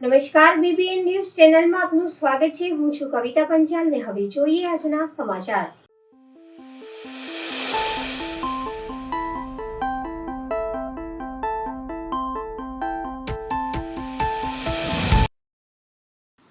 નમસ્કાર, BBN news ચેનલમાં આપનું સ્વાગત છે। હું છું કવિતા પંચાલ ને હવે જોઈએ આજના સમાચાર।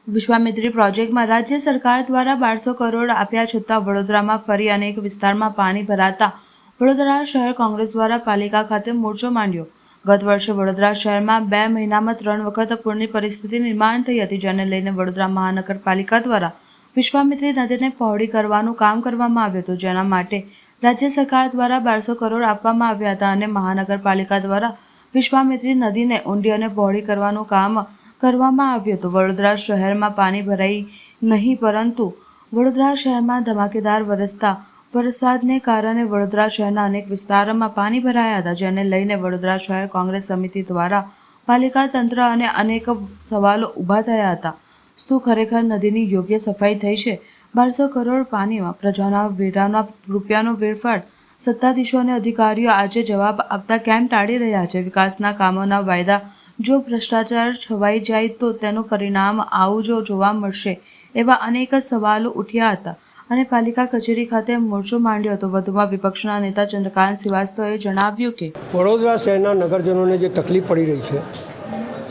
વિશ્વામિત્રી પ્રોજેક્ટમાં રાજ્ય સરકાર દ્વારા 1200 કરોડ આપ્યા છતાં વડોદરામાં ફરી અનેક વિસ્તારમાં પાણી ભરાતા વડોદરા શહેર કોંગ્રેસ દ્વારા પાલિકા ખાતે મોરચો માંડ્યો। ગત વર્ષે વડોદરા શહેરમાં 2 મહિનામાં 3 વખત પૂરની પરિસ્થિતિ નિર્માણ થઈ હતી, જેને લઈને વડોદરા મહાનગરપાલિકા દ્વારા વિશ્વામિત્રી નદીને પહોળી કરવાનું કામ કરવામાં આવ્યું હતું, જેના માટે રાજ્ય સરકાર દ્વારા 1200 કરોડ આપવામાં આવ્યા હતા અને મહાનગરપાલિકા દ્વારા વિશ્વામિત્રી નદીને ઊંડી અને પહોળી કરવાનું કામ કરવામાં આવ્યું હતું। વડોદરા શહેરમાં પાણી ભરાઈ નહીં, પરંતુ વડોદરા શહેરમાં ધમાકેદાર વરસતા વરસાદને કારણે વડોદરા શહેરના અનેક વિસ્તારોમાં પાણી ભરાયા હતા, જેને લઈને વડોદરા શહેર કોંગ્રેસ સમિતિ દ્વારા પાલિકા તંત્ર અને અનેક સવાલો ઊભા થયા હતા। શું ખરેખર નદીની યોગ્ય સફાઈ થઈ છે? 1200 કરોડ પાણીમાં પ્રજાના વેરાના રૂપિયાનો વેડફાટ સત્તાધીશો અને અધિકારીઓ આજે જવાબ આપતા કેમ ટાળી રહ્યા છે? વિકાસના કામોના વાયદા જો ભ્રષ્ટાચાર છવાઈ જાય તો તેનું પરિણામ આવું જો જોવા મળશે, એવા અનેક સવાલો ઉઠ્યા હતા અને પાલિકા કચેરી ખાતે મોરચો માંડ્યો હતો। વધુમાં વિપક્ષના નેતા ચંદ્રકાંત શ્રીવાસ્તવે જણાવ્યું કે વડોદરા શહેરના નગરજનોને જે તકલીફ પડી રહી છે,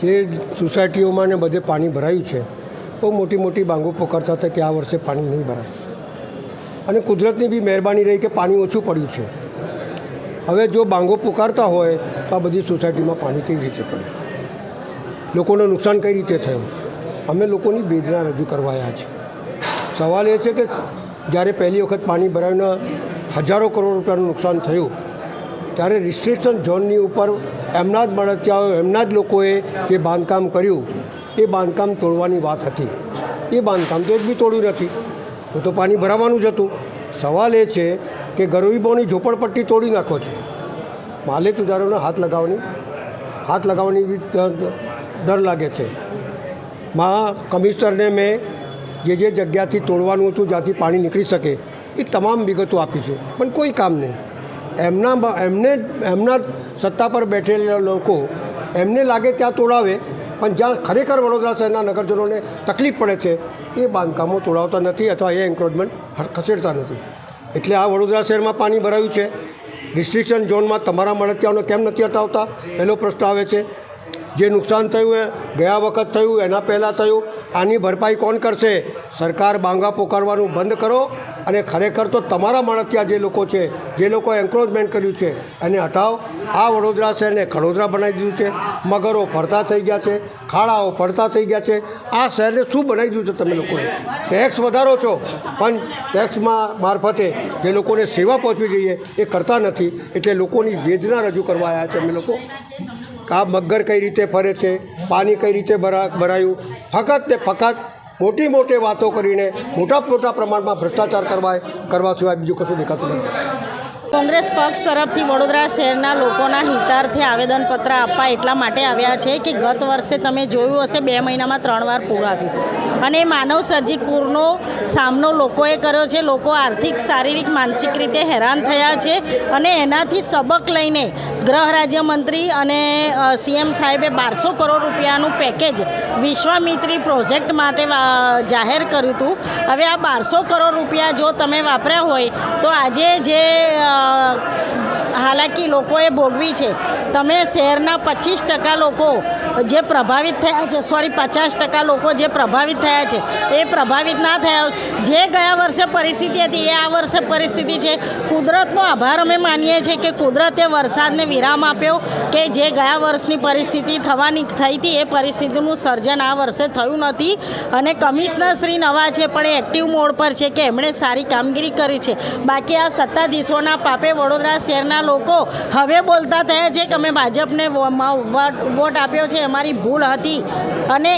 જે સોસાયટીઓમાં ને બધે પાણી ભરાયું છે, બહુ મોટી મોટી માંગો પોકારતા હતા કે આ વર્ષે પાણી નહીં ભરાય અને કુદરતની બી મહેરબાની રહી કે પાણી ઓછું પડ્યું છે। હવે જો બાંગો પુકારતા હોય તો આ બધી સોસાયટીમાં પાણી કેવી રીતે પડે, લોકોને નુકસાન કઈ રીતે થયું? અમે લોકોની વેદના રજૂ કરવાયા છે। સવાલ એ છે કે જ્યારે પહેલી વખત પાણી ભરાઈને હજારો કરોડ રૂપિયાનું નુકસાન થયું, ત્યારે રિસ્ટ્રિક્શન ઝોનની ઉપર એમના જ મળતિયાઓ, એમના જ લોકોએ જે બાંધકામ કર્યું એ બાંધકામ તોડવાની વાત હતી। એ બાંધકામ તો એક બી તોડ્યું નથી, તો પાણી ભરાવાનું જ હતું। સવાલ એ છે કે ગરીબોની ઝોપડપટ્ટી તોડી નાખો છો, માલે તુજારોને હાથ લગાવવાની બી ડર લાગે છે। કમિશનરને મેં જે જગ્યાથી તોડવાનું હતું, જ્યાંથી પાણી નીકળી શકે, એ તમામ વિગતો આપી છે, પણ કોઈ કામ નહીં। એમના સત્તા પર બેઠેલા લોકો એમને લાગે ત્યાં તોડાવે, પણ જ્યાં ખરેખર વડોદરા શહેરના નગરજનોને તકલીફ પડે છે એ બાંધકામો તોડાવતા નથી અથવા એ એન્ક્રોચમેન્ટ ખસેડતા નથી। એટલે આ વડોદરા શહેરમાં પાણી ભરાયું છે, રિસ્ટ્રિક્શન ઝોનમાં તમારા મળતિયાઓને કેમ નથી હટાવતા, પહેલો પ્રશ્ન આવે છે। જે નુકસાન થયું એ ગયા વખત થયું, એના પહેલાં થયું, આની ભરપાઈ કોણ કરશે? સરકાર બાંગા પોકારવાનું બંધ કરો અને ખરેખર તો તમારા મળતિયા જે લોકો છે, જે લોકોએ એન્ક્રોચમેન્ટ કર્યું છે, એને હટાવો। આ વડોદરા શહેરને ખડોદરા બનાવી દીધું છે, મગરો ફરતા થઈ ગયા છે, ખાડાઓ પડતા થઈ ગયા છે। આ શહેરને શું બનાવી દીધું છે તમે લોકોએ? ટેક્સ વધારો છો, પણ ટેક્સમાં મારફતે જે લોકોને સેવા પહોંચવી જોઈએ એ કરતા નથી। એટલે લોકોની વેદના રજૂ કરવા આવ્યા છે અમે લોકો। આ મગર કઈ રીતે ફરે છે, પાણી કઈ રીતે ભરાયું, ફક્ત ને ફક્ત મોટી વાતો કરીને મોટા પ્રમાણમાં ભ્રષ્ટાચાર કરવા સિવાય બીજું કશું દેખાતું નથી। કોંગ્રેસ પક્ષ તરફથી વડોદરા શહેરના લોકોના હિતાર્થે આવેદનપત્ર આપવા એટલા માટે આવ્યા છે કે ગત વર્ષે તમે જોયું હશે 2 મહિનામાં 3 વાર પૂર આવ્યું અને માનવ સર્જિત પૂરનો સામનો લોકોએ કર્યો છે। લોકો આર્થિક, શારીરિક, માનસિક રીતે હેરાન થયા છે અને એનાથી સબક લઈને ગૃહ રાજ્યમંત્રી અને સીએમ સાહેબે 1200 કરોડ રૂપિયાનું પેકેજ વિશ્વામિત્રી પ્રોજેક્ટ માટે જાહેર કર્યું હતું। હવે આ 1200 કરોડ રૂપિયા જો તમે વાપર્યા હોય તો આજે જે હાલાકી લોકોએ ભોગવી છે, તમે શહેરના 25% લોકો જે પ્રભાવિત થયા છે, 50% લોકો જે પ્રભાવિત થયા છે એ પ્રભાવિત ના થયા, જે ગયા વર્ષે પરિસ્થિતિ હતી એ આ વર્ષે પરિસ્થિતિ છે। કુદરતનો આભાર અમે માનીએ છીએ કે કુદરતે વરસાદને વિરામ આપ્યો કે જે ગયા વર્ષની પરિસ્થિતિ થઈ હતી એ પરિસ્થિતિનું સર્જન આ વર્ષે થયું નથી અને કમિશનર શ્રી નવા છે પણ એ એક્ટિવ મોડ પર છે કે એમણે સારી કામગીરી કરી છે। બાકી આ સત્તાધીશોના પાપે વડોદરા શહેરના લોકો હવે બોલતા થયા છે કે અમે ભાજપને વોટ આપ્યો છે, અમારી ભૂલ હતી અને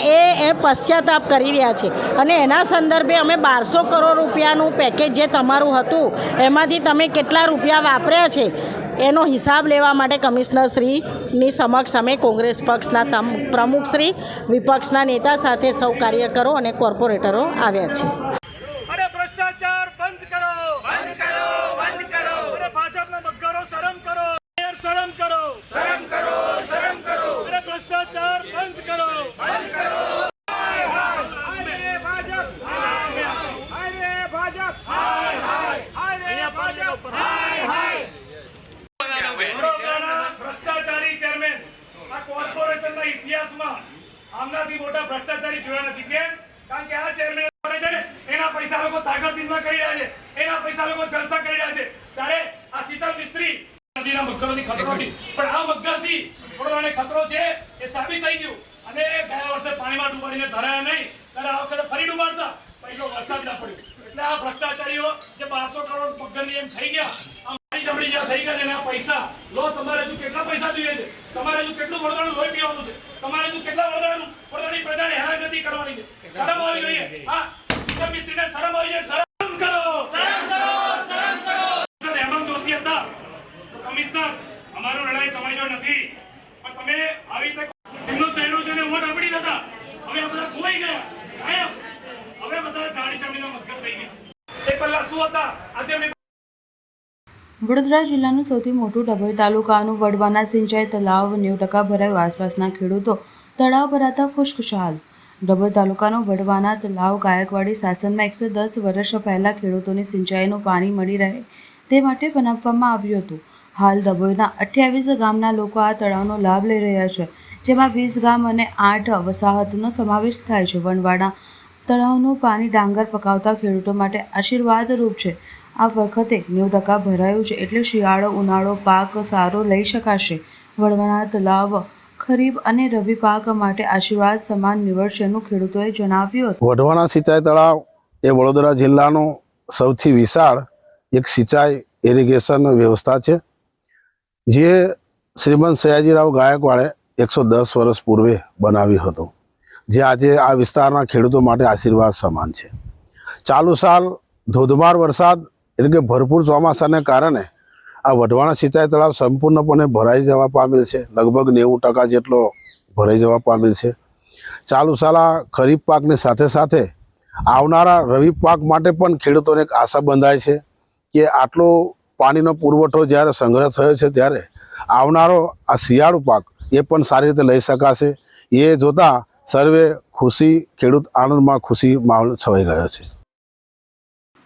એ પશ્ચાતાપ કરી રહ્યા છે અને એના સંદર્ભે અમે 1200 કરોડ રૂપિયાનું પેકેજ જે તમારું હતું એમાંથી તમે કેટલા રૂપિયા વાપર્યા છે એનો હિસાબ લેવા માટે કમિશનરશ્રીની સમક્ષ અમે કોંગ્રેસ પક્ષના પ્રમુખશ્રી, વિપક્ષના નેતા સાથે સૌ કાર્યકરો અને કોર્પોરેટરો આવ્યા છે। ભ્રષ્ટાચાર બંધ કરો, બંધ કરો, બંધ કરો। અરે ભાજપના મગરો શરમ કરો, શરમ કરો, શરમ કરો, શરમ કરો। અરે ભ્રષ્ટાચાર બંધ કરો, બંધ કરો। આમનાથી મોટા ભ્રષ્ટાચારી જોયા નથી. કેમ? કારણ કે આ ચેરમેન કરે છે ને એના પૈસા લોકો તાકતમાં કરી રહ્યા છે, એના પૈસા લોકો જલસા કરી રહ્યા છે. ત્યારે આ શીતલ મિસ્ત્રી નદીના મગરથી ખતરો નથી, પણ આ મગરથી વડોદરાને ખતરો છે એ સાબિત થઈ ગયું. અને ગયા વર્ષે પાણીમાં ડૂબાડીને ધરાયા નહીં, ત્યારે આ વખતે ફરી ડૂબાડતા પહેલો વરસાદ ના પડ્યો. એટલે આ ભ્રષ્ટાચારીઓ જે 1200 કરોડ પગની એમ થઈ ગયા, અમારી જમણી જ્યાં થઈ ગયા છે એના પૈસા લો. તમારે હજુ કેટલા પૈસા જોઈએ છે? તમારે હજુ કેટલું વડોદરાનું લોહી પીવાનું છે? તમારે હજુ કેટલા વડોદરાની પ્રજાને હેરાનગતિ કરવાની છે? શરમ આવી જોઈએ. હા, શીતલ મિસ્ત્રીને શરમ આવી જોઈએ. શરમ કરો, શરમ કરો, શરમ કરો. હેમંત જોશી હતા કમિશનર, અમારું લડાઈ તમારી જોડે નથી, પણ તમે આવી રીતે એમનો ચહેરો જોઈને વોટ આપી દીધા. હવે આ બધા ખોવાઈ ગયા, ગાયબ. હવે બધા જાડી જમીનો મગજ થઈ ગયા. એ પહેલા શું હતા, આજે એમની વડોદરા જિલ્લાનું સૌથી મોટું ડભોઈ તાલુકાનું વડવાના સિંચાઈ તળાવ 90% ભરાયું. આસપાસના ખેડૂતો તળાવ ભરાતા ખુશખુશાલ. ડભોઈ તાલુકાનું વડવાના તળાવ ગાયકવાડી શાસનમાં 110 વર્ષ પહેલાં ખેડૂતોને સિંચાઈનું પાણી મળી રહે તે માટે બનાવવામાં આવ્યું હતું. હાલ ડભોઈના 28 ગામના લોકો આ તળાવનો લાભ લઈ રહ્યા છે, જેમાં 20 ગામ અને 8 વસાહતનો સમાવેશ થાય છે. વડવાના તળાવનું પાણી ડાંગર પકાવતા ખેડૂતો માટે આશીર્વાદરૂપ છે. આ વખતે 90% ભરાયું છે, એટલે શિયાળો ઉનાળો પાક સારો લઈ શકાશે. વડવાના તળાવ ખરીફ અને રવિ પાક માટે આશીર્વાદ સમાન નીવડશેનું ખેડૂતોએ જણાવ્યું હતું. વઢવાના સિંચાઈ તળાવ એ વડોદરા જિલ્લાનું સૌથી વિશાળ એક સિંચાઈ ઇરિગેશન વ્યવસ્થા છે, જે શ્રીમંત સયાજીરાવ ગાયકવાડે 110 વર્ષ પૂર્વે બનાવ્યું હતું, જે આજે આ વિસ્તારના ખેડૂતો માટે આશીર્વાદ સમાન છે. ચાલુ સાલ ધોધમાર વરસાદ એટલે કે ભરપૂર ચોમાસાને કારણે આ વઢવાણા સિંચાઈ તળાવ સંપૂર્ણપણે ભરાઈ જવા પામેલ છે. લગભગ 90% જેટલો ભરાઈ જવા પામેલ છે. ચાલુ સાલ આ ખરીફ પાકની સાથે સાથે આવનારા રવિ પાક માટે પણ ખેડૂતોને એક આશા બંધાય છે કે આટલો પાણીનો પુરવઠો જ્યારે સંગ્રહ થયો છે, ત્યારે આવનારો આ શિયાળુ પાક એ પણ સારી રીતે લઈ શકાશે. એ જોતાં સર્વે ખુશી, ખેડૂત આનંદમાં ખુશી માહોલ છવાઈ ગયો છે.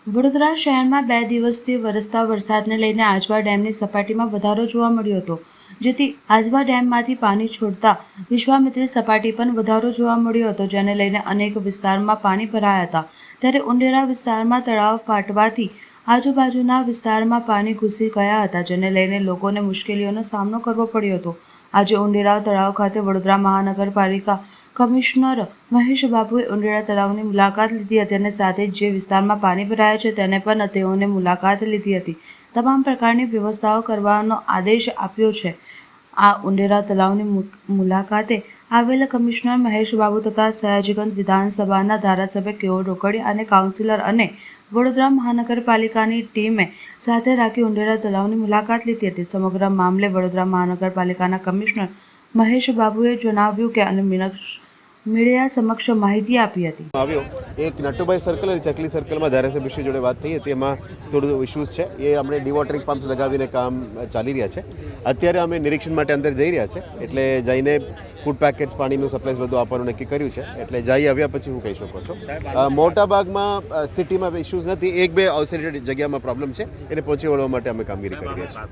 વડોદરા શહેરમાં 2 દિવસથી વરસતા વરસાદને લઈને આજવા ડેમની સપાટીમાં વધારો જોવા મળ્યો હતો, જેથી આજવા ડેમમાંથી પાણી છોડતા વિશ્વામિત્રી સપાટી પણ વધારો જોવા મળ્યો હતો, જેને લઈને અનેક વિસ્તારમાં પાણી ભરાયા હતા. ત્યારે ઉંડેરા વિસ્તારમાં તળાવ ફાટવાથી આજુબાજુના વિસ્તારમાં પાણી ઘૂસી ગયા હતા, જેને લઈને લોકોને મુશ્કેલીઓનો સામનો કરવો પડ્યો હતો. આજે ઉંડેરા તળાવ ખાતે વડોદરા મહાનગરપાલિકા કમિશનર મહેશ બાબુએ ઉંડેરા તળાવની મુલાકાત લીધી હતી અને સાથે જ જે વિસ્તારમાં પાણી ભરાયા છે તેને પણ તેઓને મુલાકાત લીધી હતી. તમામ પ્રકારની વ્યવસ્થાઓ કરવાનો આદેશ આપ્યો છે. આ ઉંડેરા તળાવની મુલાકાતે આવેલ કમિશનર મહેશ બાબુ તથા સયાજીગંજ વિધાનસભાના ધારાસભ્ય કેઓ રોકડિયા અને કાઉન્સિલર અને વડોદરા મહાનગરપાલિકાની ટીમે સાથે રાખી ઉંડેરા તળાવની મુલાકાત લીધી હતી. સમગ્ર મામલે વડોદરા મહાનગરપાલિકાના કમિશનર મહેશ બાબુએ જણાવ્યું કે અને મીડિયા સમક્ષ માહિતી આપી હતી. આવ્યો એક નટુભાઈ સર્કલ અને ચકલી સર્કલમાં ધારાસભ્ય જોડે વાત થઈ હતી. એમાં થોડું ઇશ્યુઝ છે, એ અમને ડિવોટરિંગ પમ્પ્સ લગાવીને કામ ચાલી રહ્યા છે. અત્યારે અમે નિરીક્ષણ માટે અંદર જઈ રહ્યા છે, એટલે જઈને ફૂડ પેકેટ્સ, પાણીનું સપ્લાયસ બધું આપવાનું નક્કી કર્યું છે. એટલે જઈ આવ્યા પછી હું કહી શકો છો. મોટા ભાગમાં સિટીમાં ઇશ્યુઝ નથી, 1-2 આઉટસાઇડ જગ્યામાં પ્રોબ્લેમ છે, એને પહોંચી વળવા માટે અમે કામગીરી કરી રહ્યા છીએ.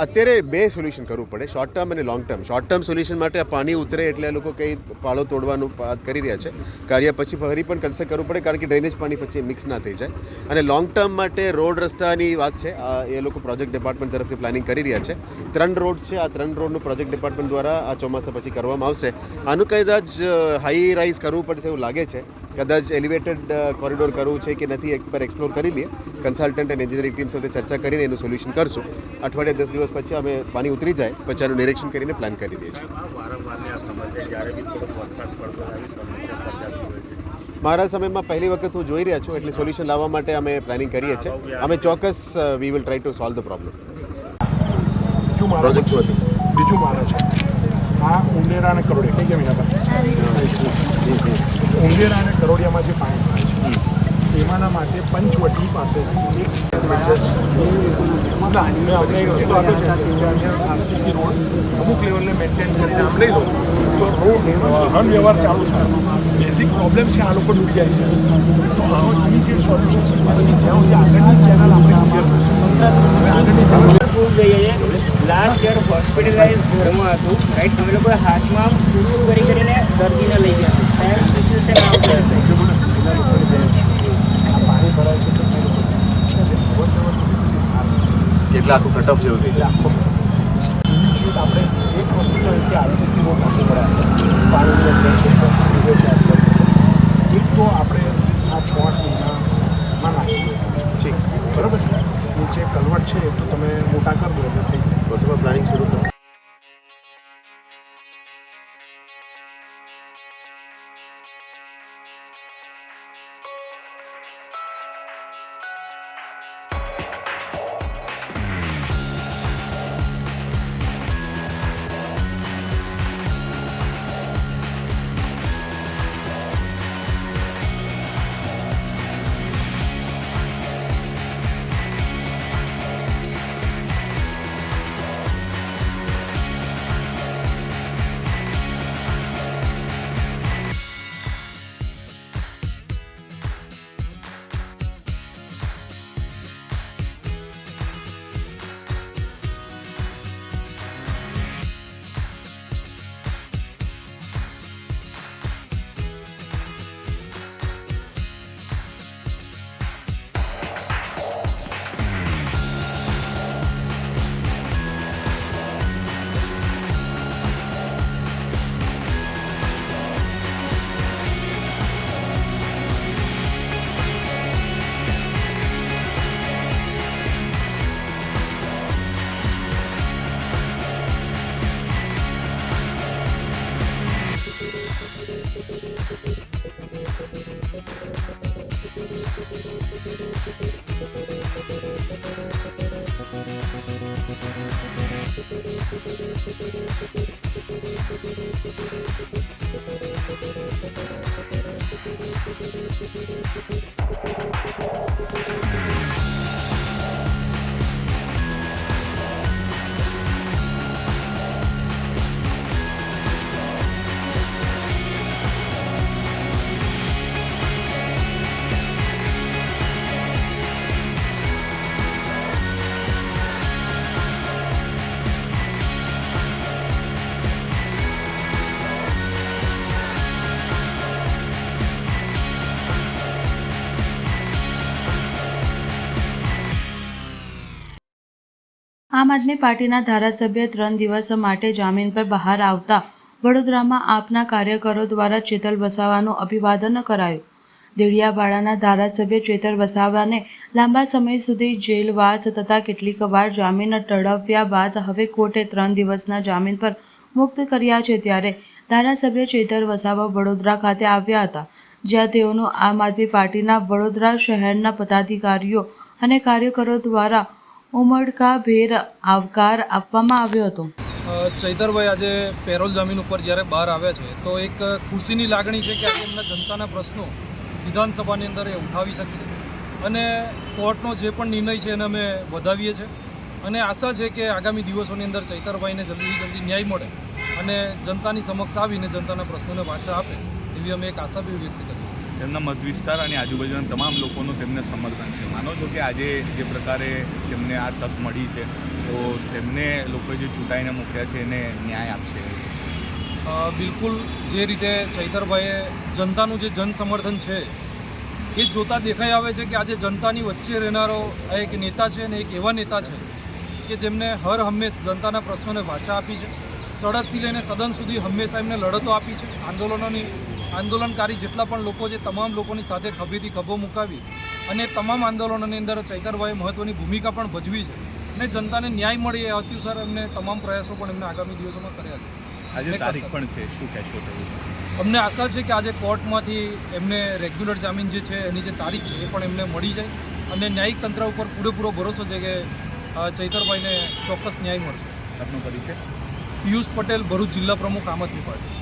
અત્યારે 2 સોલ્યુશન કરવું પડે, શોર્ટ ટર્મ અને long term. Short term solution માટે આ પાણી ઉતરે એટલે લોકો કંઈ પાળો તોડવાનું વાત કરી રહ્યા છે. કાર્ય પછી ફરી પણ કન્સલ્ટ કરવું પડે, કારણ કે ડ્રેનેજ પાણી પછી મિક્સ ના થઈ જાય. અને લોંગ ટર્મ માટે રોડ રસ્તાની વાત છે, એ લોકો પ્રોજેક્ટ ડિપાર્ટમેન્ટ તરફથી પ્લાનિંગ કરી રહ્યા છે. 3 રોડ છે, આ 3 રોડનું પ્રોજેક્ટ ડિપાર્ટમેન્ટ દ્વારા આ ચોમાસા પછી કરવામાં આવશે. આનું કદાચ હાઈ રાઇઝ કરવું પડશે એવું લાગે છે. કદાચ એલિવેટેડ કોરિડોર કરવું છે કે નથી, એક પર એક્સપ્લોર કરી લઈએ. કન્સલ્ટન્ટ અને એન્જિનિયરિંગ ટીમ સાથે ચર્ચા કરીને એનું સોલ્યુશન કરશું. અઠવાડિયા 10 દિવસ પછી અમે પાણી ઉતરી જાય પછી આનું નિરીક્ષણ કરીને પ્લાન કરી દઈએ છીએ. મારા સમયમાં પહેલી વખત હું જોઈ રહ્યા છું, એટલે સોલ્યુશન લાવવા માટે અમે પ્લાનિંગ કરીએ છીએ. અમે ચોક્કસ we will try to solve the problem. Project શું હતું? બીજું મારે છે આ ઉંડેરા અને કરોડિયા કઈ જમીન ઉંડેરા અને કરોડિયામાં જે પાણી ભરાય છે એમાંના માટે પંચવટી પાસે આપણે એક રસ્તો આપ્યો છે, આરસીસી રોડ અમુક લેવલે મેન્ટેન કરીને આમ લઈ લો તો રોડ વાહન વ્યવહાર ચાલુ થાય. બેઝિક પ્રોબ્લેમ છે, આ લોકો ડૂબી જાય છે. તો આનો ઇમિડિયેટ સોલ્યુશન છે, જ્યાં સુધી આગળની ચેનલ આપણે ક્લિયર હવે આગળની ચેનલ લાસ્ટ યર હોસ્પિટલાઇઝ ઘરમાં હતું, રાઈટ. અમે લોકોએ હાથમાં આમ પૂરું કરીને દર્દીને લઈ ગયા હતા. સાહેબ સિચ્યુએશન આવશે કેટલા આખું કટ ઓફ જેવું થઈ જાય. આપણે એક હોસ્પિટલથી આરસીસી રોડ નાખી પડ્યા પાણીની એક તો આપણે આ 6-8 મહિનામાં નાખીએ ઠીક, બરાબર છે. નીચે કલવટ છે તો તમે મોટા કરી દો એટલે થઈ જાય. બસ એમાં પ્લાનિંગ શરૂ કરો. આમ આદમી પાર્ટીના ધારાસભ્ય 3 દિવસ માટે જામીન પર બહાર આવતા વડોદરામાં આપના કાર્યકરો દ્વારા ચેતર વસાવાનું અભિવાદન કરાયું. દેડિયાપાડાના ધારાસભ્ય ચેતર વસાવાને લાંબા સમય સુધી જેલવાસ તથા કેટલીક વાર જામીન ટળવ્યા બાદ હવે કોર્ટે 3 દિવસના જામીન પર મુક્ત કર્યા છે. ત્યારે ધારાસભ્ય ચેતર વસાવા વડોદરા ખાતે આવ્યા હતા, જ્યાં તેઓનું આમ આદમી પાર્ટીના વડોદરા શહેરના પદાધિકારીઓ અને કાર્યકરો દ્વારા ઉમળકાભેર આવકાર આપવામાં આવ્યો હતો. ચૈતરભાઈ આજે પેરોલ જમીન ઉપર જ્યારે બહાર આવ્યા છે તો એક ખુશીની લાગણી છે કે આજે એમના જનતાના પ્રશ્નો વિધાનસભાની અંદર એ ઉઠાવી શકશે અને કોર્ટનો જે પણ નિર્ણય છે એને અમે વધાવીએ છીએ અને આશા છે કે આગામી દિવસોની અંદર ચૈતરભાઈને જલ્દી ન્યાય મળે અને જનતાની સમક્ષ આવીને જનતાના પ્રશ્નોને વાચા આપે એવી અમે એક આશા બી વ્યક્ત કરી. તેમના મત વિસ્તાર અને આજુબાજુના તમામ લોકોનું તેમને સમર્થન છે. માનો છો કે આજે જે પ્રકારે તેમને આ તક મળી છે તો તેમને લોકોએ જે ચૂંટાઈને મૂક્યા છે એને ન્યાય આપશે? બિલકુલ, જે રીતે ચૈતરભાઈએ જનતાનું જે જન સમર્થન છે એ જોતાં દેખાઈ આવે છે કે આજે જનતાની વચ્ચે રહેનારો આ એક નેતા છે અને એક એવા નેતા છે કે જેમને હર હંમેશ જનતાના પ્રશ્નોને વાચા આપી છે. સડકથી લઈને સદન સુધી હંમેશા એમને લડતો આપી છે. આંદોલનકારી જેટલા પણ લોકો છે તમામ લોકોની સાથે ખભેથી ખભો મુકાવી અને તમામ આંદોલનોની અંદર ચૈતરભાઈએ મહત્ત્વની ભૂમિકા પણ ભજવી છે અને જનતાને ન્યાય મળે એ અતિસાર એમને તમામ પ્રયાસો પણ એમને આગામી દિવસોમાં કર્યા છે. આજે તારીખ પણ છે, શું કહેશો? અમને આશા છે કે આજે કોર્ટમાંથી એમને રેગ્યુલર જામીન જે છે એની જે તારીખ છે એ પણ એમને મળી જાય અને ન્યાયિક તંત્ર ઉપર પૂરેપૂરો ભરોસો છે કે ચૈતરભાઈને ચોક્કસ ન્યાય મળશે. આપનો પરિચય? પિયુષ પટેલ, ભરૂચ જિલ્લા પ્રમુખ આમ આદમી પાર્ટી.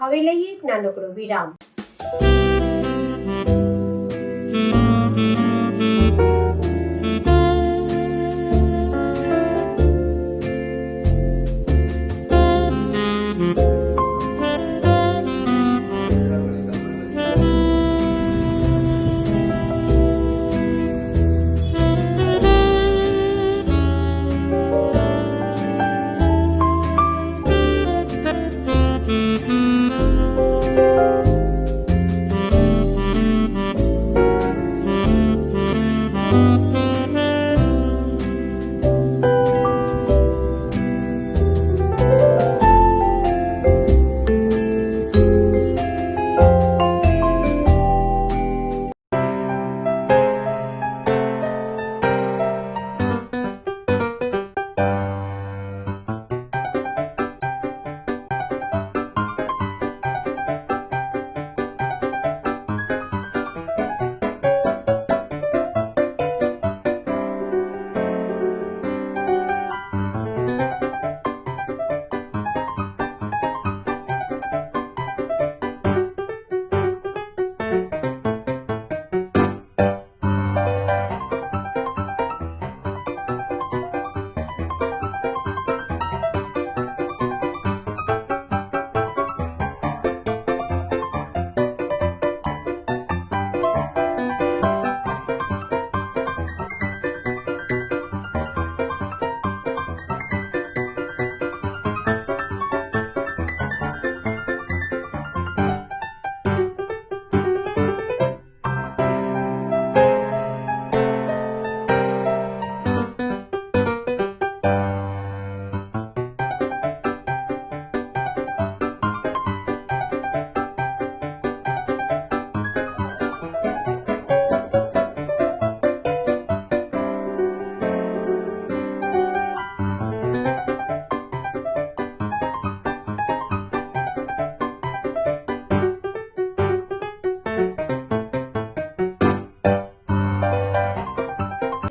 હવે લઈએ એક નાનકડો વિરામ.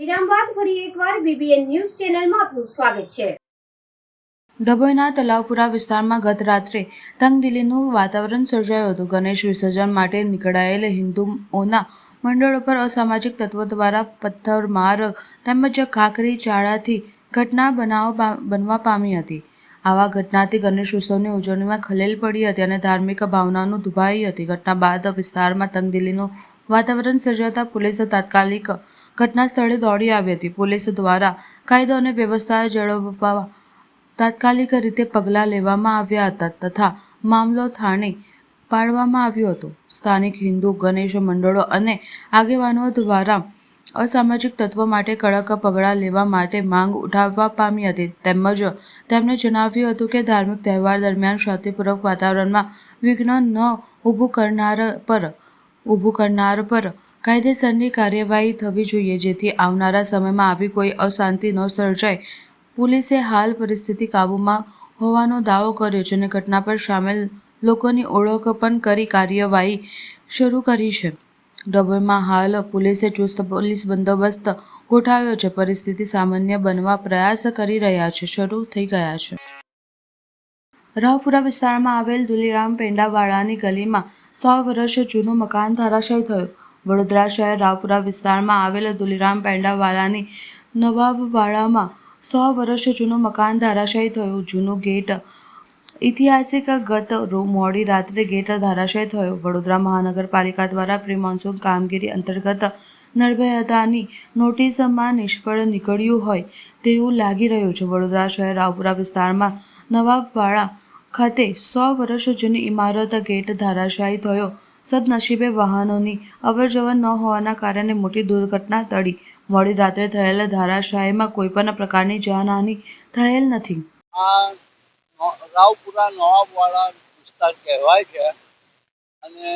વિરામ બાદ ફરી એકવાર BBN ન્યૂઝ ચેનલમાં આપનું સ્વાગત છે. ડભોઈના તલાવપુરા વિસ્તારમાં ગત રાત્રે તંગદિલીનું વાતાવરણ સર્જાયું હતું. ગણેશ વિસર્જન માટે નીકળાયેલ હિન્દુઓના મંડળો પર અસામાજિક તત્વો દ્વારા પથ્થરમાર તેમજ ખાખરી ચાળાથી ઘટના બનવા પામી હતી. આવા ઘટનાથી ગણેશ ઉત્સવની ઉજવણીમાં ખલેલ પડી હતી અને ધાર્મિક ભાવનાનું દુભાઈ હતી. ઘટના બાદ વિસ્તારમાં તંગદિલીનું વાતાવરણ સર્જાતા પોલીસ તાત્કાલિક ઘટના સ્થળે દોડી આવી હતી. પોલીસ દ્વારા કાયદો અને વ્યવસ્થા જળવવા તાત્કાલિક રીતે પગલાં લેવામાં આવ્યા હતા તથા મામલો થાણે પાડવામાં આવ્યો હતો. સ્થાનિક હિન્દુ ગણેશ મંડળો અને આગેવાનો દ્વારા અસામાજિક તત્વો માટે કડક પગલાં લેવા માટે માંગ ઉઠાવવા પામી હતી. તેમજ તેમણે જણાવ્યું હતું કે ધાર્મિક તહેવાર દરમિયાન શાંતિપૂર્વક વાતાવરણમાં વિઘ્ન ન ઊભું કરનાર પર કાયદેસરની કાર્યવાહી થવી જોઈએ, જેથી આવનારા સમયમાં આવી કોઈ અશાંતિ ન સર્જાય. પોલીસે હાલ પરિસ્થિતિ કાબૂમાં હોવાનો દાવો કર્યો છે અને ઘટના પર સામેલ લોકોની ઓળખ પણ કરી કાર્યવાહી શરૂ કરી છે. ડભોઈમાં હાલ પોલીસે ચુસ્ત પોલીસ બંદોબસ્ત ગોઠવ્યો છે. પરિસ્થિતિ સામાન્ય બનવા પ્રયાસ કરી રહ્યા છે શરૂ થઈ ગયા છે. રાવપુરા વિસ્તારમાં આવેલ દુલીરામ પેંડાવાળાની ગલીમાં 100 વર્ષ જૂનું મકાન ધરાશાયી થયું. વડોદરા શહેર રાવપુરા વિસ્તારમાં આવેલ દુલીરામ પેંડાવાળાની નવાબવાડામાં 100 વર્ષ જૂનું મકાન ધરાશાયી થયું. જૂનું ગેટ ઐતિહાસિક ગત મોડી રાત્રે ગેટ ધરાશાયી થયો. વડોદરા મહાનગરપાલિકા દ્વારા પ્રી મોન્સૂન કામગીરી અંતર્ગત નિર્ભયતાની નોટિસમાં નિષ્ફળ નીકળ્યું હોય તેવું લાગી રહ્યું છે. વડોદરા શહેર રાવપુરા વિસ્તારમાં નવાબવાડા ખાતે 100 વર્ષ જૂની ઇમારત ગેટ ધરાશાયી થયો. સદનસીબે વાહનોની અવરજવર ન હોવાના કારણે મોટી દુર્ઘટના ટળી. મોડી રાત્રે થયેલ ધરાશાયીમાં કોઈપણ પ્રકારની જાનહાનિ થયેલ નથી. આ રાવપુરા નવાબવાડા વિસ્તાર કહેવાય છે અને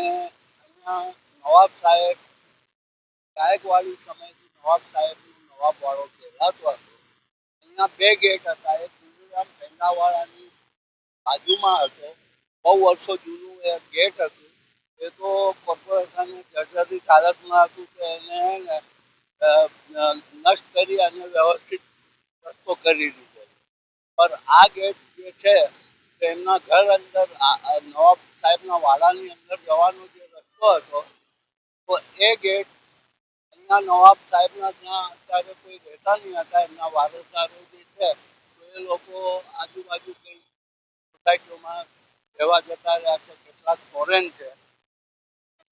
અહીંયા નવાબ સાહેબ ગાયકવાડી સમયથી નવાબ સાહેબનું નવાબવાડો કહેવાતો હતો. અહીંયા 2 ગેટ હતા. એક દુલીરામ પેંડાવાળાની બાજુમાં હતો. બહુ વર્ષો જૂનું એ ગેટ હતું. એ તો કોર્પોરેશન જર્જરિત હાલતમાં હતું કે એને નષ્ટ કરી અને વ્યવસ્થિત રસ્તો કરી દીધો. પણ આ ગેટ જે છે તે એમના ઘર અંદર નવાબ સાહેબના વાડાની અંદર જવાનો જે રસ્તો હતો તો એ ગેટ અહીંયા નવાબ સાહેબના ત્યાં અત્યારે કોઈ રહેતા નહીં હતા. એમના વારસદારો જે છે તો એ લોકો આજુબાજુ કઈ સોસાયટીઓમાં રહેવા જતા રહ્યા છે. કેટલાક ફોરેન છે,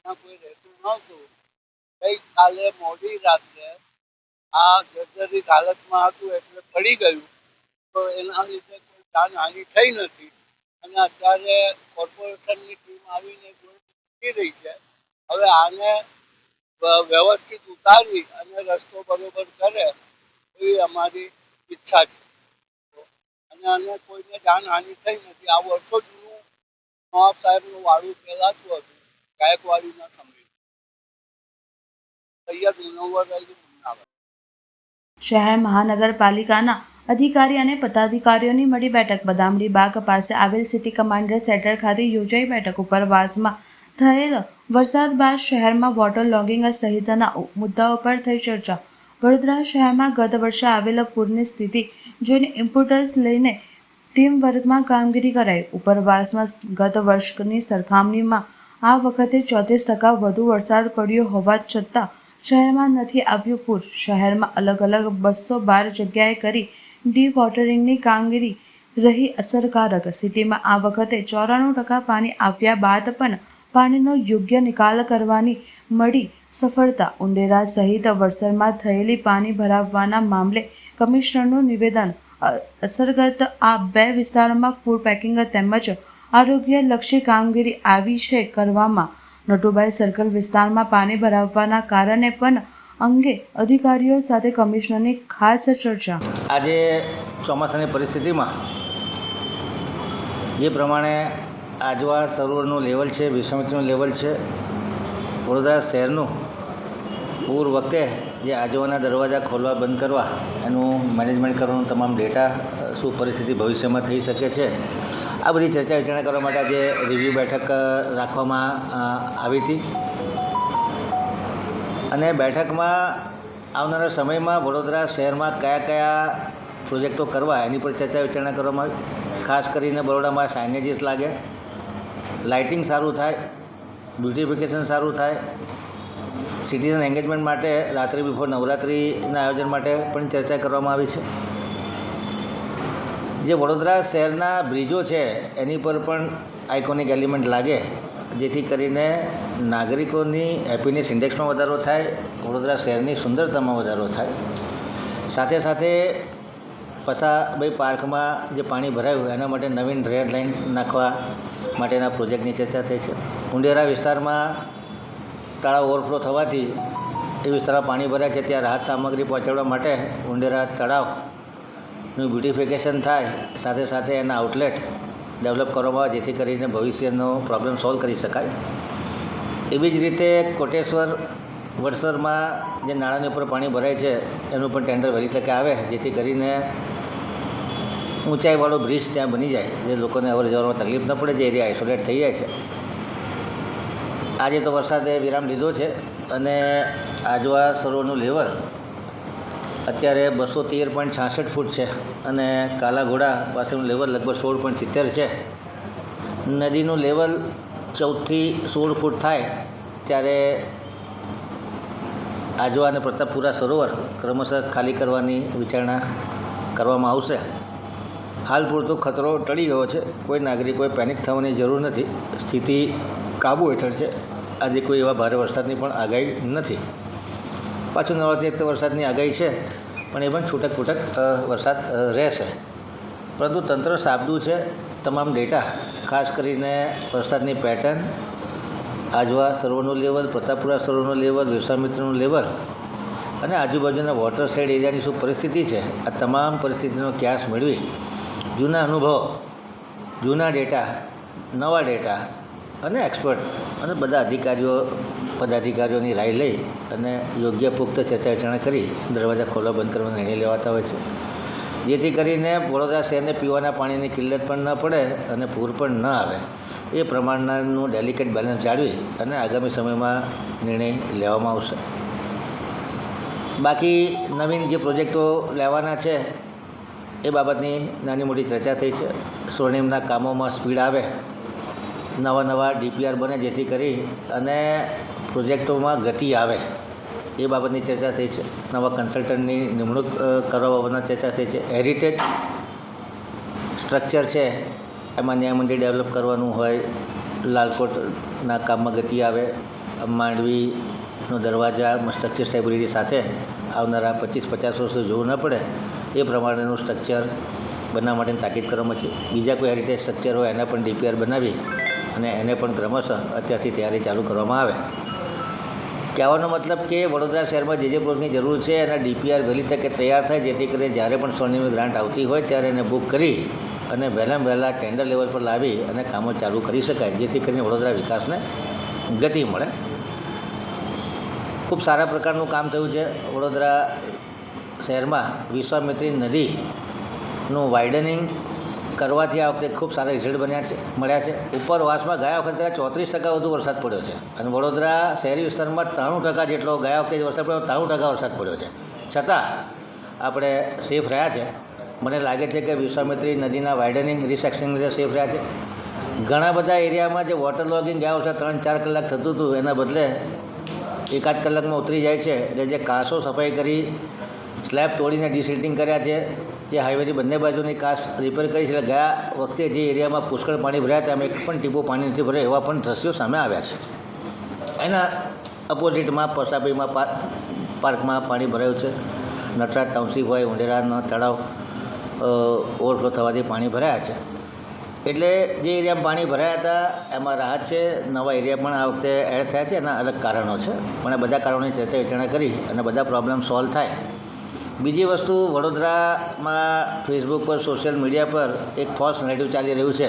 ત્યાં કોઈ રહેતું નહોતું. ગઈકાલે મોડી રાત્રે આ જર્જરિત હાલતમાં હતું એટલે પડી ગયું, તો એના લીધે કોઈ જાનહાનિ થઈ નથી. અને અત્યારે કોર્પોરેશનની ટીમ આવીને જોઈ રહી છે. હવે આને વ્યવસ્થિત ઉતારી અને રસ્તો બરોબર કરે એવી અમારી ઈચ્છા છે. અને કોઈને જાનહાનિ થઈ નથી. આ વર્ષો જૂનું નવાબ સાહેબનું વાડું કહેલાતું હતું ગાયકવાડીના સમયે. સૈયદ મુનવ્વર અલી મુન્નાભાઈ. શહેર મહાનગરપાલિકાના અધિકારી અને પદાધિકારીઓની મળી બેઠક બદામડી બાગ પાસે આવેલ સિટી કમાન્ડર સેન્ટર ખાતે યોજાઈ. બેઠક ઉપરવાસમાં થયેલ વરસાદ બાદ શહેરમાં વોટર લોગિંગ સહિતના મુદ્દાઓ પર થઈ ચર્ચા. વડોદરા શહેરમાં ગત વર્ષે આવેલ પૂરની સ્થિતિ જોઈને ઇનપુટ્સ લઈને ટીમ વર્કમાં કામગીરી કરાઈ. ઉપરવાસમાં ગત વર્ષની સરખામણીમાં આ વખતે 34% વધુ વરસાદ પડ્યો હોવા છતાં શહેરમાં નથી આવ્યું પૂર. શહેરમાં અલગ અલગ 212 જગ્યાએ કરી ડી વોટરિંગની કામગીરી રહી અસરકારક. સિટીમાં આ વખતે 94% પાણી આવ્યા બાદ પણ પાણીનો યોગ્ય નિકાલ કરવાની મળી સફળતા. ઉંડેરા સહિત વડસરમાં થયેલી પાણી ભરાવવાના મામલે કમિશનરનું નિવેદન. અસરગ્રસ્ત આ 2 વિસ્તારોમાં ફૂડ પેકિંગ તેમજ આરોગ્યલક્ષી કામગીરી આવી છે કરવામાં. નટુભાઈ સર્કલ વિસ્તારમાં પાણી ભરાવવાના કારણે પણ અંગે અધિકારીઓ સાથે કમિશનરની ખાસ ચર્ચા. આજે ચોમાસાની પરિસ્થિતિમાં જે પ્રમાણે આજવા સરોવરનું લેવલ છે, વિશ્વામિત્રીનું લેવલ છે, વડોદરા શહેરનું પૂર વખતે જે આજવાના દરવાજા ખોલવા બંધ કરવા એનું મેનેજમેન્ટ કરવાનું તમામ ડેટા શું પરિસ્થિતિ ભવિષ્યમાં થઈ શકે છે, આ બધી ચર્ચા વિચારણા કરવા માટે આજે રિવ્યૂ બેઠક રાખવામાં આવી હતી. અને બેઠકમાં આવનારા સમયમાં વડોદરા શહેરમાં કયા કયા પ્રોજેક્ટો કરવા એની પર ચર્ચા વિચારણા કરવામાં આવી. ખાસ કરીને બરોડામાં સાઇનેજીસ લાગે, લાઇટિંગ સારું થાય, બ્યુટિફિકેશન સારું થાય, સિટીઝન એન્ગેજમેન્ટ માટે રાત્રિ બિફોર નવરાત્રિના આયોજન માટે પણ ચર્ચા કરવામાં આવી છે. જે વડોદરા શહેરના બ્રિજો છે એની પર પણ આઇકોનિક એલિમેન્ટ લાગે, જેથી કરીને નાગરિકોની હેપીનેસ ઇન્ડેક્સમાં વધારો થાય, વડોદરા શહેરની સુંદરતામાં વધારો થાય. સાથે સાથે પસાભાઈ પાર્કમાં જે પાણી ભરાયું એના માટે નવીન રેડ લાઇન નાખવા માટેના પ્રોજેક્ટની ચર્ચા થઈ છે. ઉંડેરા વિસ્તારમાં તળાવ ઓવરફ્લો થવાથી એ વિસ્તારમાં પાણી ભરાય છે, ત્યાં રાહત સામગ્રી પહોંચાડવા માટે ઉંડેરા તળાવનું બ્યુટિફિકેશન થાય, સાથે સાથે એના આઉટલેટ ડેવલપ કરવામાં આવે જેથી કરીને ભવિષ્યનો પ્રોબ્લેમ સોલ્વ કરી શકાય. એવી જ રીતે કોટેશ્વર વડસરમાં જે નાળાની ઉપર પાણી ભરાય છે એનું પણ ટેન્ડર વહેલી તકે આવે જેથી કરીને ઊંચાઈવાળો બ્રિજ ત્યાં બની જાય, જે લોકોને અવર જવરમાં તકલીફ ન પડે, જે એરિયા આઇસોલેટ થઈ જાય છે. આજે તો વરસાદે વિરામ લીધો છે અને આજવા સરોવરનું લેવલ અત્યારે 213.66 ફૂટ છે અને કાલાઘોડા પાસેનું લેવલ લગભગ 16.70 છે. નદીનું લેવલ 14 થી 16 ફૂટ થાય ત્યારે આજવા અને પ્રતાપપુરા સરોવર ક્રમશઃ ખાલી કરવાની વિચારણા કરવામાં આવશે. હાલ પૂરતો ખતરો ટળી ગયો છે, કોઈ નાગરિકોએ પેનિક થવાની જરૂર નથી, સ્થિતિ કાબૂ હેઠળ છે. આજે કોઈ એવા ભારે વરસાદની પણ આગાહી નથી. પાછું નવરાત્રિ વખતે વરસાદની આગાહી છે પણ એ પણ છૂટક છૂટક વરસાદ રહેશે. પરંતુ તંત્ર સાબદું છે. તમામ ડેટા ખાસ કરીને વરસાદની પેટર્ન, આજવા સરોવરનું લેવલ, પ્રતાપપુરા સરોવરનું લેવલ, વિશ્વામિત્રનું લેવલ અને આજુબાજુના વોટર સાઇડ એરિયાની શું પરિસ્થિતિ છે, આ તમામ પરિસ્થિતિનો ક્યાસ મેળવી જૂના અનુભવ, જૂના ડેટા, નવા ડેટા અને એક્સપર્ટ અને બધા પદાધિકારીઓની રાય લઈ અને યોગ્ય પુખ્ત ચર્ચા વિચારણા કરી દરવાજા ખોલવા બંધ કરવાનો નિર્ણય લેવાતા હોય છે, જેથી કરીને વડોદરા શહેરને પીવાના પાણીની કિલ્લત પણ ન પડે અને પૂર પણ ન આવે. એ પ્રમાણનું ડેલિકેટ બેલેન્સ જાળવી અને આગામી સમયમાં નિર્ણય લેવામાં આવશે. બાકી નવીન જે પ્રોજેક્ટો લેવાના છે એ બાબતની નાની મોટી ચર્ચા થઈ છે. સ્વર્ણિમના કામોમાં સ્પીડ આવે, નવા ડીપીઆર બને જેથી કરી અને પ્રોજેક્ટોમાં ગતિ આવે. એ બાબતની ચર્ચા થઈ છે. નવા કન્સલ્ટન્ટની નિમણૂક કરવા બાબતના ચર્ચા થઈ છે. હેરિટેજ સ્ટ્રક્ચર છે એમાં ન્યાય મંદિર ડેવલપ કરવાનું હોય, લાલકોટના કામમાં ગતિ આવે, માંડવીનો દરવાજા સ્ટ્રક્ચર સ્ટેબિલિટી સાથે આવનારા 25-50 વર્ષ જોવું ન પડે એ પ્રમાણેનું સ્ટ્રક્ચર બનાવવા માટેની તાકીદ કરવામાં છે. બીજા કોઈ હેરિટેજ સ્ટ્રક્ચર હોય એના પણ DPR બનાવી અને એને પણ ક્રમશઃ અત્યારથી તૈયારી ચાલુ કરવામાં આવે. કહેવાનો મતલબ કે વડોદરા શહેરમાં જે પ્રોજેક્ટની જરૂર છે એના DPR વહેલી તકે તૈયાર થાય, જેથી કરીને જ્યારે પણ સ્વનિર્મિત ગ્રાન્ટ આવતી હોય ત્યારે એને બુક કરી અને વહેલામાં વહેલા ટેન્ડર લેવલ પર લાવી અને કામો ચાલુ કરી શકાય, જેથી કરીને વડોદરા વિકાસને ગતિ મળે. ખૂબ સારા પ્રકારનું કામ થયું છે. વડોદરા શહેરમાં વિશ્વામિત્રી નદીનું વાઇડનિંગ કરવાથી આ વખતે ખૂબ સારા રિઝલ્ટ મળ્યા છે. ઉપરવાસમાં ગયા વખતે 34% વધુ વરસાદ પડ્યો છે અને વડોદરા શહેરી વિસ્તારમાં 93% જેટલો ગયા વખતે વરસાદ પડ્યો, 93% વરસાદ પડ્યો છે. છતાં આપણે સેફ રહ્યા છે. મને લાગે છે કે વિશ્વામિત્રી નદીના વાઇડનિંગ રિસેક્શનિંગ લીધે સેફ રહ્યા છે. ઘણા બધા એરિયામાં જે વોટર લોગિંગ ગયા વર્ષે 3-4 કલાક થતું હતું એના બદલે 1-8 કલાકમાં ઉતરી જાય છે. એટલે જે કાંસો સફાઈ કરી, સ્લેબ તોડીને ડિસિલ્ટિંગ કર્યા છે, જે હાઈવેની બંને બાજુની કાચ રિપેર કરી છે, એટલે ગયા વખતે જે એરિયામાં પુષ્કળ પાણી ભર્યા હતા એમાં એક પણ ટીપું પાણી નથી ભર્યું એવા પણ દ્રશ્યો સામે આવ્યા છે. એના અપોઝિટમાં પસાબીમાં પાર્કમાં પાણી ભરાયું છે. નટરાજ ટાઉનશીપ હોય, ઉંડેરાનો તળાવ ઓવરફ્લો થવાથી પાણી ભરાયા છે. એટલે જે એરિયામાં પાણી ભરાયા હતા એમાં રાહત છે. નવા એરિયા પણ આ વખતે એડ થયા છે. એના અલગ કારણો છે, પણ આ બધા કારણોની ચર્ચા વિચારણા કરી અને બધા પ્રોબ્લેમ સોલ્વ થાય. બીજી વસ્તુ, વડોદરામાં ફેસબુક પર, સોશિયલ મીડિયા પર એક ફોલ્સ નેરેટિવ ચાલી રહ્યું છે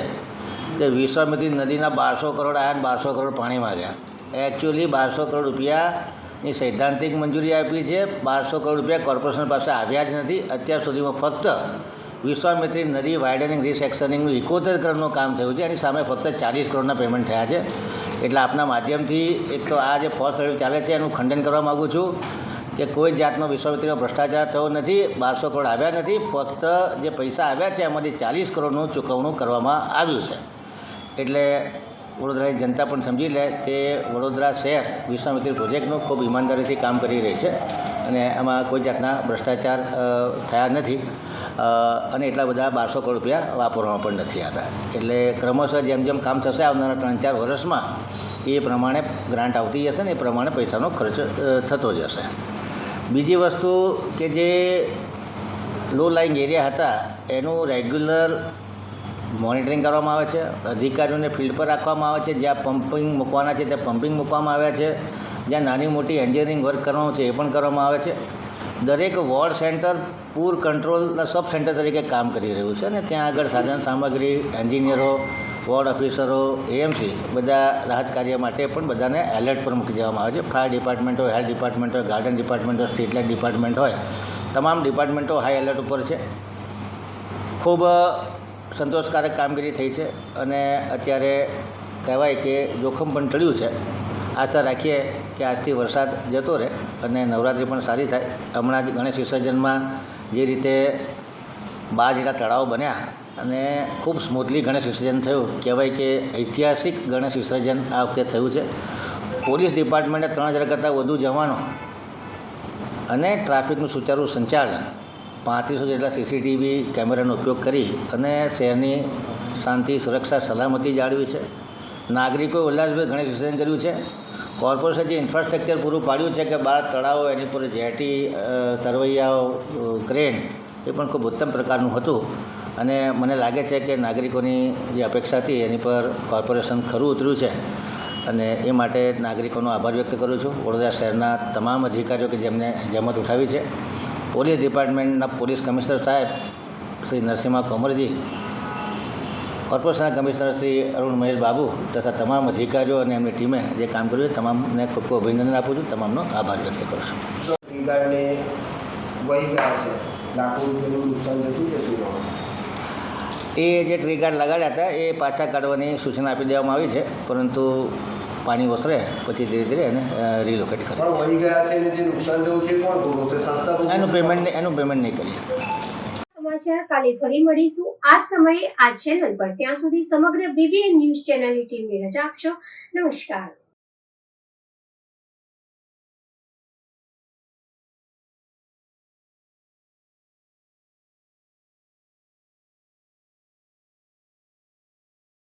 કે વિશ્વામિત્રી નદીના 1200 કરોડ આવ્યા અને 1200 કરોડ પાણીમાં ગયા. એકચ્યુઅલી 1200 કરોડ રૂપિયાની સૈદ્ધાંતિક મંજૂરી આપી છે. 1200 કરોડ રૂપિયા કોર્પોરેશન પાસે આવ્યા જ નથી. અત્યાર સુધીમાં ફક્ત વિશ્વામિત્રી નદી વાઇડનિંગ રિસેક્શનિંગનું 71 કરોડનું કામ થયું છે. એની સામે ફક્ત 40 કરોડના પેમેન્ટ થયા છે. એટલે આપના માધ્યમથી એક તો આ જે ફોલ્સ નેરેટિવ ચાલે છે એનું ખંડન કરવા માગું છું કે કોઈ જાતનો વિશ્વામિત્રીનો ભ્રષ્ટાચાર થયો નથી. 1200 કરોડ આવ્યા નથી. ફક્ત જે પૈસા આવ્યા છે એમાંથી 40 કરોડનું ચૂકવણું કરવામાં આવ્યું છે. એટલે વડોદરાની જનતા પણ સમજી લે કે વડોદરા શહેર વિશ્વામિત્રી પ્રોજેક્ટનું ખૂબ ઈમાનદારીથી કામ કરી રહી છે અને એમાં કોઈ જાતના ભ્રષ્ટાચાર થયા નથી અને એટલા બધા 1200 કરોડ રૂપિયા વાપરવામાં પણ નથી આવ્યા. એટલે ક્રમશઃ જેમ જેમ કામ થશે આવનારા 3-4 વર્ષમાં એ પ્રમાણે ગ્રાન્ટ આવતી જશે ને એ પ્રમાણે પૈસાનો ખર્ચ થતો જશે. બીજી વસ્તુ કે જે લો લાઇંગ એરિયા હતા એનું રેગ્યુલર મોનિટરિંગ કરવામાં આવે છે. અધિકારીઓને ફિલ્ડ પર રાખવામાં આવે છે. જ્યાં પમ્પિંગ મૂકવાના છે ત્યાં પમ્પિંગ મૂકવામાં આવ્યા છે. જ્યાં નાની મોટી એન્જિનિયરિંગ વર્ક કરવાનું છે એ પણ કરવામાં આવે છે. દરેક વોર્ડ સેન્ટર પૂર કંટ્રોલના સબ સેન્ટર તરીકે કામ કરી રહ્યું છે અને ત્યાં આગળ સાધન સામગ્રી, એન્જિનિયરો, વોર્ડ ઓફિસરો, AMC બધા રાહત કાર્ય માટે પણ બધાને એલર્ટ પર મૂકી દેવામાં આવે છે. ફાયર ડિપાર્ટમેન્ટ હોય, હેલ્થ ડિપાર્ટમેન્ટ હોય, ગાર્ડન ડિપાર્ટમેન્ટ હોય, સ્ટ્રીટ લાઇટ ડિપાર્ટમેન્ટ હોય, તમામ ડિપાર્ટમેન્ટો હાઈ એલર્ટ ઉપર છે. ખૂબ સંતોષકારક કામગીરી થઈ છે અને અત્યારે કહેવાય કે જોખમ પણ ટળ્યું છે. આશા રાખીએ કે આજથી વરસાદ જતો રહે અને નવરાત્રિ પણ સારી થાય. હમણાં જ ગણેશ વિસર્જનમાં જે રીતે 12 જેટલા તળાવ બન્યા અને ખૂબ સ્મૂથલી ગણેશ વિસર્જન થયું, કહેવાય કે ઐતિહાસિક ગણેશ વિસર્જન આ વખતે થયું છે. પોલીસ ડિપાર્ટમેન્ટે 3000 કરતાં વધુ જવાનો અને ટ્રાફિકનું સુચારું સંચાલન, 3500 જેટલા CCTV કેમેરાનો ઉપયોગ કરી અને શહેરની શાંતિ, સુરક્ષા, સલામતી જાળવી છે. નાગરિકોએ ઉલ્લાસભેર ગણેશ વિસર્જન કર્યું છે. કોર્પોરેશને જે ઇન્ફ્રાસ્ટ્રક્ચર પૂરું પાડ્યું છે કે 12 તળાવો, એની પર જેટી, તરવૈયાઓ, ક્રેન, એ પણ ખૂબ ઉત્તમ પ્રકારનું હતું અને મને લાગે છે કે નાગરિકોની જે અપેક્ષા હતી એની પર કોર્પોરેશન ખરું ઉતર્યું છે અને એ માટે નાગરિકોનો આભાર વ્યક્ત કરું છું. વડોદરા શહેરના તમામ અધિકારીઓ કે જેમને જહેમત ઉઠાવી છે, પોલીસ ડિપાર્ટમેન્ટના પોલીસ કમિશનર સાહેબ શ્રી નરસિંહા કોમરજી, કોર્પોરેશનના કમિશનર શ્રી અરુણ મહેશ બાબુ તથા તમામ અધિકારીઓ અને એમની ટીમે જે કામ કર્યું તમામને ખૂબ ખૂબ અભિનંદન આપું છું. તમામનો આભાર વ્યક્ત કરું છું. એ જે ટ્રી ગાર્ડ લગાડ્યા હતા એ પાછા કાઢવાની સૂચના આપી દેવામાં આવી છે, પરંતુ પાણી ઓસરે પછી ધીરે ધીરે એને રિલોકેટ કરે. એનું પેમેન્ટ નહીં કરીએ. સમાચાર કાલે ફરી મળીશું આ સમયે આ ચેનલ પર. ત્યાં સુધી સમગ્ર BBN ન્યૂઝ ચેનલની ટીમને રજા આપશો. નમસ્કાર.